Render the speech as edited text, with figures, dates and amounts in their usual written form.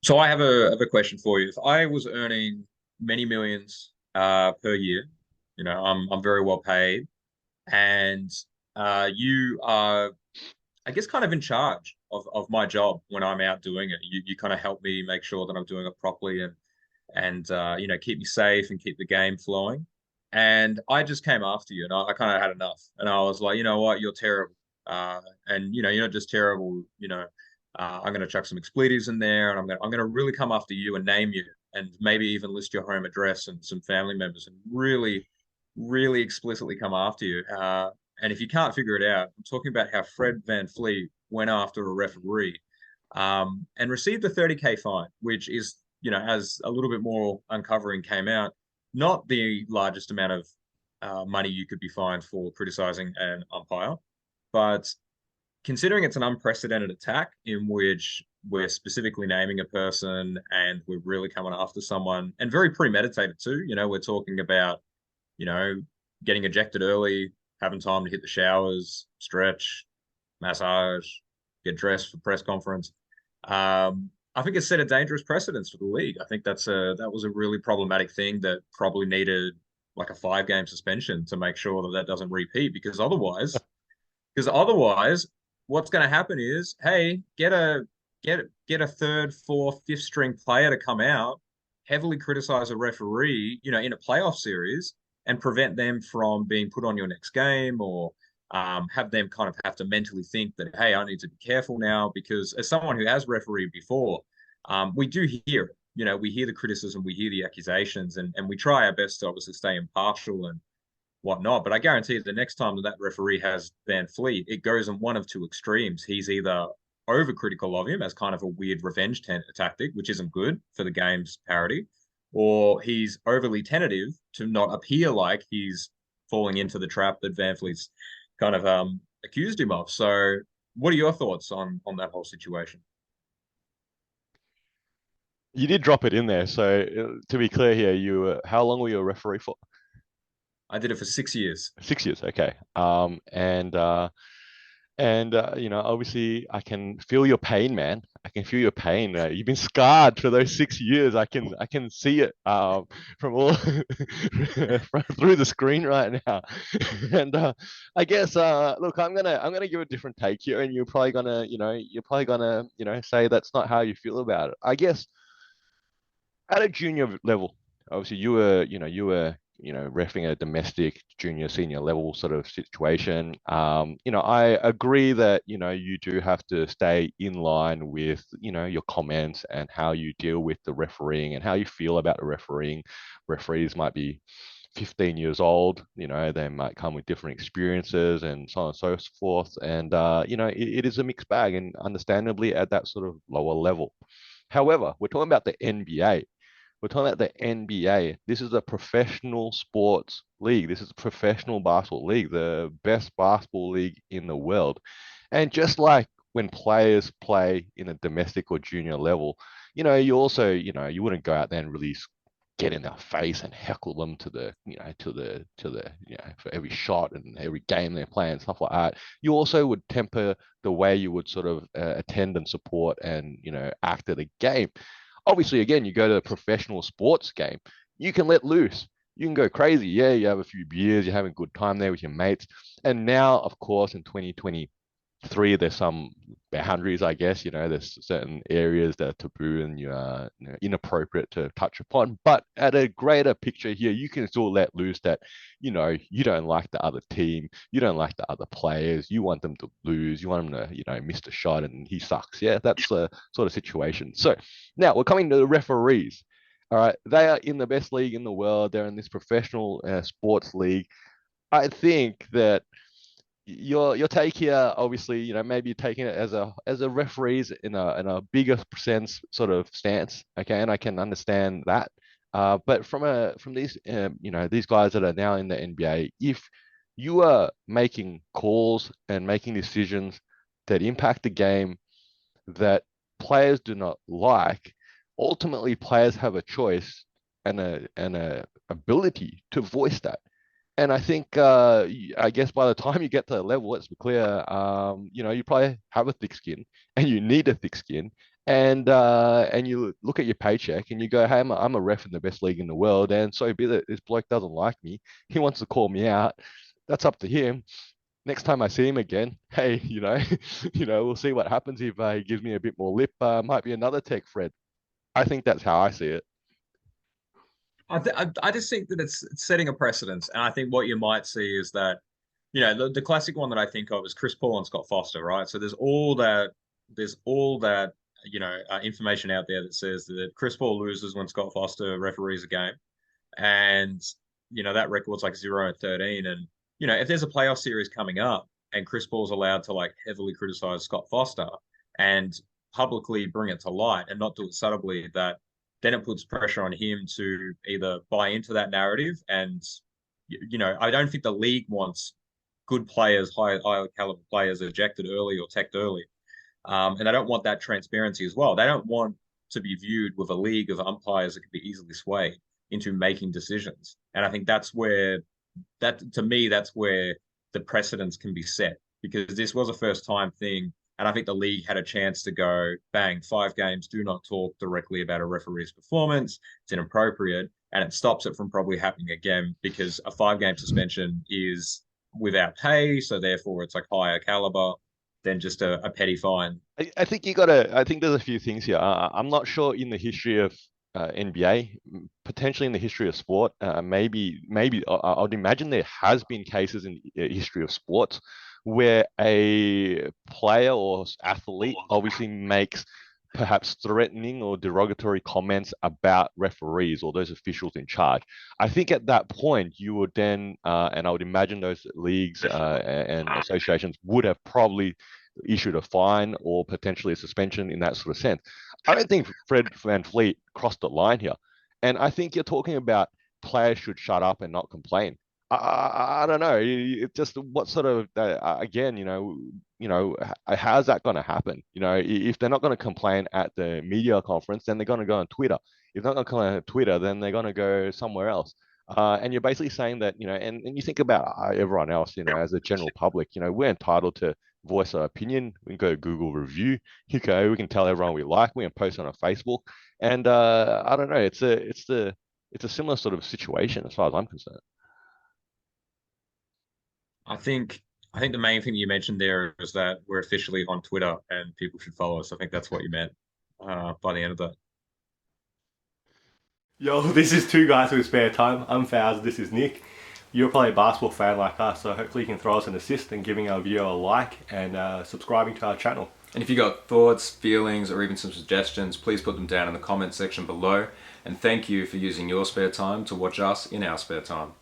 So I have a question for you. If I was earning many millions per year, I'm very well paid, and you are, I guess, kind of in charge of my job when I'm out doing it. You kind of help me make sure that I'm doing it properly and keep me safe and keep the game flowing. And I just came after you, and I kind of had enough. And I was like, you know what, you're terrible. And you're not just terrible. I'm going to chuck some expletives in there, and I'm going to really come after you and name you, and maybe even list your home address and some family members, and really, really explicitly come after you. And if you can't figure it out, I'm talking about how Fred Van Fleet went after a referee and received a 30K fine, which is, as a little bit more uncovering came out, not the largest amount of money you could be fined for criticizing an umpire, but considering it's an unprecedented attack in which we're specifically naming a person and we're really coming after someone and very premeditated too. We're talking about, you know, getting ejected early, having time to hit the showers, stretch, massage, get dressed for press conference. I think it set a dangerous precedence for the league. I think that was a really problematic thing that probably needed like a 5 game suspension to make sure that that doesn't repeat because otherwise what's going to happen is, hey, get a third, fourth, fifth string player to come out, heavily criticize a referee, in a playoff series, and prevent them from being put on your next game, or have them kind of have to mentally think that, hey, I need to be careful now because as someone who has refereed before, we do hear it. We hear the criticism, we hear the accusations, and we try our best to obviously stay impartial and whatnot. But I guarantee you the next time that referee has Van Fleet, it goes in one of two extremes. He's either overcritical of him as kind of a weird revenge tactic, which isn't good for the game's parity, or he's overly tentative to not appear like he's falling into the trap that Van Fleet's kind of accused him of. So, what are your thoughts on that whole situation? You did drop it in there. So to be clear here, how long were you a referee for? I did it for 6 years. 6 years, okay. Obviously, I can feel your pain, man. I can feel your pain. You've been scarred for those 6 years. I can see it from all through the screen right now. And I guess look, I'm gonna give a different take here, and you're probably gonna say that's not how you feel about it. I guess at a junior level, obviously you were refing a domestic junior senior level sort of situation. I agree that you do have to stay in line with your comments and how you deal with the refereeing and how you feel about the refereeing. Referees might be 15 years old, they might come with different experiences and so on and so forth. And it is a mixed bag, and understandably at that sort of lower level. However, we're talking about the NBA. We're talking about the NBA. This is a professional sports league. This is a professional basketball league, the best basketball league in the world. And just like when players play in a domestic or junior level, you also, you wouldn't go out there and really get in their face and heckle them for every shot and every game they're playing, stuff like that. You also would temper the way you would sort of attend and support and, act at a game. Obviously, again, you go to a professional sports game, you can let loose. You can go crazy. Yeah, you have a few beers, you're having a good time there with your mates. And now, of course, in 2023, there's some boundaries, I guess. There's certain areas that are taboo and inappropriate to touch upon. But at a greater picture here, you can still let loose that, you don't like the other team, you don't like the other players, you want them to lose, you want them to, miss the shot and he sucks. Yeah, that's the sort of situation. So now we're coming to the referees. All right, they are in the best league in the world. They're in this professional sports league. I think that your take here, obviously, maybe you're taking it as a referees in a bigger sense sort of stance. Okay, and I can understand that. But from these guys that are now in the NBA, if you are making calls and making decisions that impact the game that players do not like, ultimately players have a choice and a ability to voice that. And I think, I guess by the time you get to the level, let's be clear, you probably have a thick skin and you need a thick skin. And you look at your paycheck and you go, hey, I'm a ref in the best league in the world. And so be that this bloke doesn't like me. He wants to call me out. That's up to him. Next time I see him again, hey, we'll see what happens if he gives me a bit more lip. Might be another tech Fred. I think that's how I see it. I just think that it's setting a precedence, and I think what you might see is that, the classic one that I think of is Chris Paul and Scott Foster, right? So there's all that information out there that says that Chris Paul loses when Scott Foster referees a game, and that record's like 0-13, and if there's a playoff series coming up and Chris Paul's allowed to like heavily criticize Scott Foster and publicly bring it to light and not do it subtly, that then it puts pressure on him to either buy into that narrative. And I don't think the league wants good players, high caliber players ejected early or teched early. And they don't want that transparency as well. They don't want to be viewed with a league of umpires that can be easily swayed into making decisions. And I think to me, that's where the precedents can be set, because this was a first time thing. And I think the league had a chance to go, bang, 5 games, do not talk directly about a referee's performance. It's inappropriate. And it stops it from probably happening again, because a 5 game suspension is without pay. So therefore, it's like higher caliber than just a petty fine. I think I think there's a few things here. I'm not sure in the history of NBA, potentially in the history of sport, maybe I'd imagine there has been cases in the history of sports where a player or athlete obviously makes perhaps threatening or derogatory comments about referees or those officials in charge. I think at that point you would then, and I would imagine those leagues and associations would have probably issued a fine or potentially a suspension in that sort of sense. I don't think Fred VanVleet crossed the line here. And I think you're talking about players should shut up and not complain. I don't know. It just what sort of again, how's that going to happen? If they're not going to complain at the media conference, then they're going to go on Twitter. If they're not going to complain on Twitter, then they're going to go somewhere else. And you're basically saying that, and you think about everyone else, as a general public, we're entitled to voice our opinion. We can go to Google review. We can tell everyone we like. We can post on our Facebook. And I don't know. It's a similar sort of situation as far as I'm concerned. I think the main thing you mentioned there is that we're officially on Twitter and people should follow us. I think that's what you meant by the end of that. Yo, this is Two Guys with Spare Time. I'm Faz, this is Nick. You're probably a basketball fan like us, so hopefully you can throw us an assist and giving our video a like and subscribing to our channel. And if you got thoughts, feelings, or even some suggestions, please put them down in the comment section below. And thank you for using your spare time to watch us in our spare time.